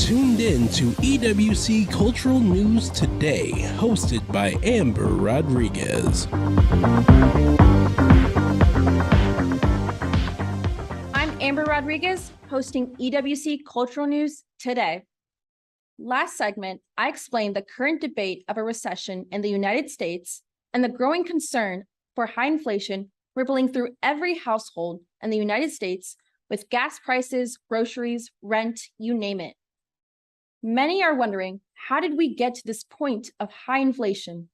tuned in to EWC Cultural News Today, hosted by Amber Rodriguez. I'm Amber Rodriguez, hosting EWC Cultural News Today. Last segment, I explained the current debate of a recession in the United States and the growing concern for high inflation rippling through every household in the United States with gas prices, groceries, rent, you name it. Many are wondering, how did we get to this point of high inflation?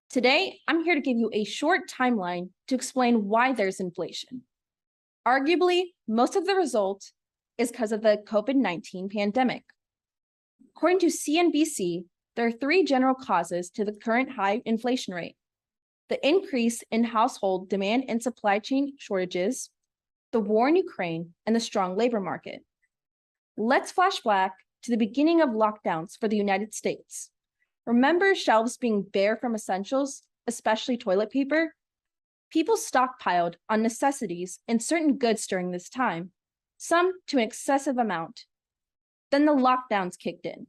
Today, I'm here to give you a short timeline to explain why there's inflation. Arguably, most of the result is because of the COVID-19 pandemic. According to CNBC, there are three general causes to the current high inflation rate: the increase in household demand and supply chain shortages, the war in Ukraine, and the strong labor market. Let's flash back to the beginning of lockdowns for the United States. Remember shelves being bare from essentials, especially toilet paper? People stockpiled on necessities and certain goods during this time, some to an excessive amount. Then the lockdowns kicked in.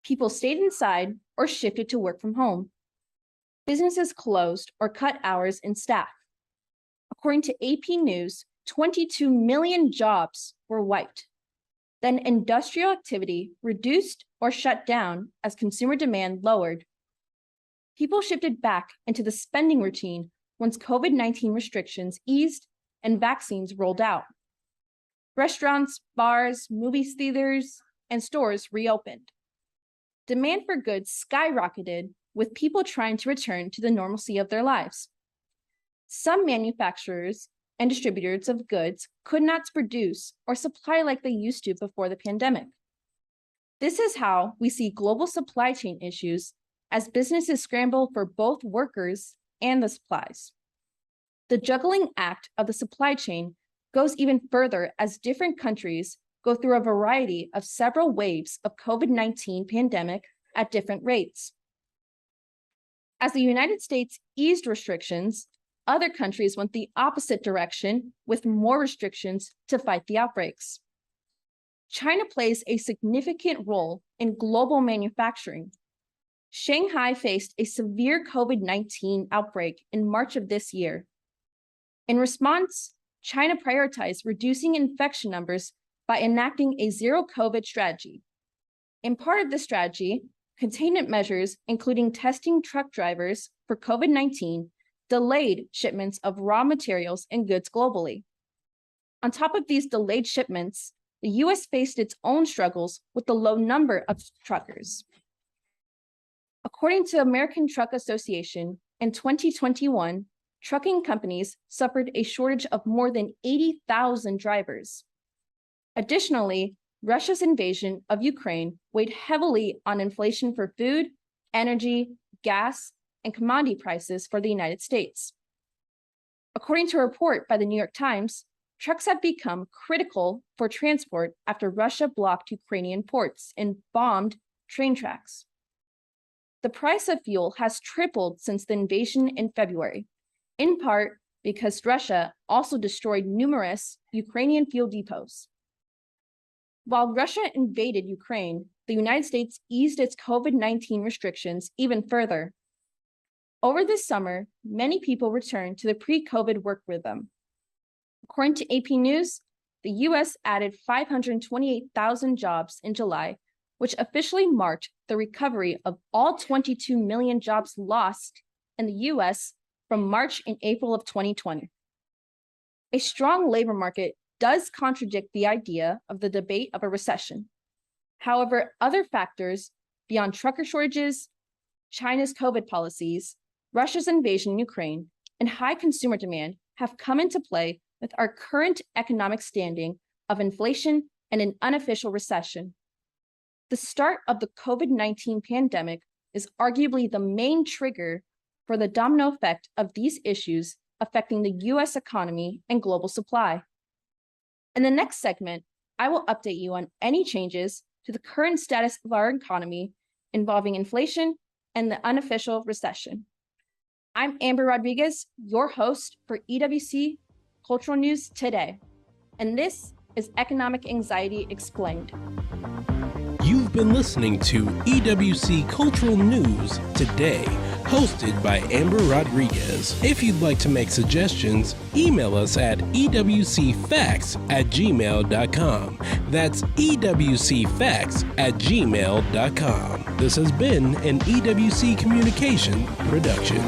People stayed inside or shifted to work from home. Businesses closed or cut hours and staff. According to AP News, 22 million jobs were wiped. Then industrial activity reduced or shut down as consumer demand lowered. People shifted back into the spending routine once COVID-19 restrictions eased and vaccines rolled out. Restaurants, bars, movie theaters, and stores reopened. Demand for goods skyrocketed, with people trying to return to the normalcy of their lives. Some manufacturers and distributors of goods could not produce or supply like they used to before the pandemic. This is how we see global supply chain issues as businesses scramble for both workers and the supplies. The juggling act of the supply chain goes even further as different countries go through a variety of several waves of COVID-19 pandemic at different rates. As the United States eased restrictions, other countries went the opposite direction with more restrictions to fight the outbreaks. China plays a significant role in global manufacturing. Shanghai faced a severe COVID-19 outbreak in March of this year. In response, China prioritized reducing infection numbers by enacting a zero-COVID strategy. In part of this strategy, containment measures, including testing truck drivers for COVID-19, delayed shipments of raw materials and goods globally. On top of these delayed shipments, the US faced its own struggles with the low number of truckers. According to American Truck Association, in 2021, trucking companies suffered a shortage of more than 80,000 drivers. Additionally, Russia's invasion of Ukraine weighed heavily on inflation for food, energy, gas, and commodity prices for the United States. According to a report by the New York Times, trucks have become critical for transport after Russia blocked Ukrainian ports and bombed train tracks. The price of fuel has tripled since the invasion in February, in part because Russia also destroyed numerous Ukrainian fuel depots. While Russia invaded Ukraine, the United States eased its COVID-19 restrictions even further. Over this summer, many people returned to the pre-COVID work rhythm. According to AP News, the US added 528,000 jobs in July, which officially marked the recovery of all 22 million jobs lost in the US from March and April of 2020. A strong labor market does contradict the idea of the debate of a recession. However, other factors beyond trucker shortages, China's COVID policies, Russia's invasion in Ukraine, and high consumer demand have come into play with our current economic standing of inflation and an unofficial recession. The start of the COVID-19 pandemic is arguably the main trigger for the domino effect of these issues affecting the US economy and global supply. In the next segment, I will update you on any changes to the current status of our economy involving inflation and the unofficial recession. I'm Amber Rodriguez, your host for EWC Cultural News Today, and this is Economic Anxiety Explained. You've been listening to EWC Cultural News Today, hosted by Amber Rodriguez. If you'd like to make suggestions, email us at ewcfacts@gmail.com. That's ewcfacts@gmail.com. This has been an EWC Communication production.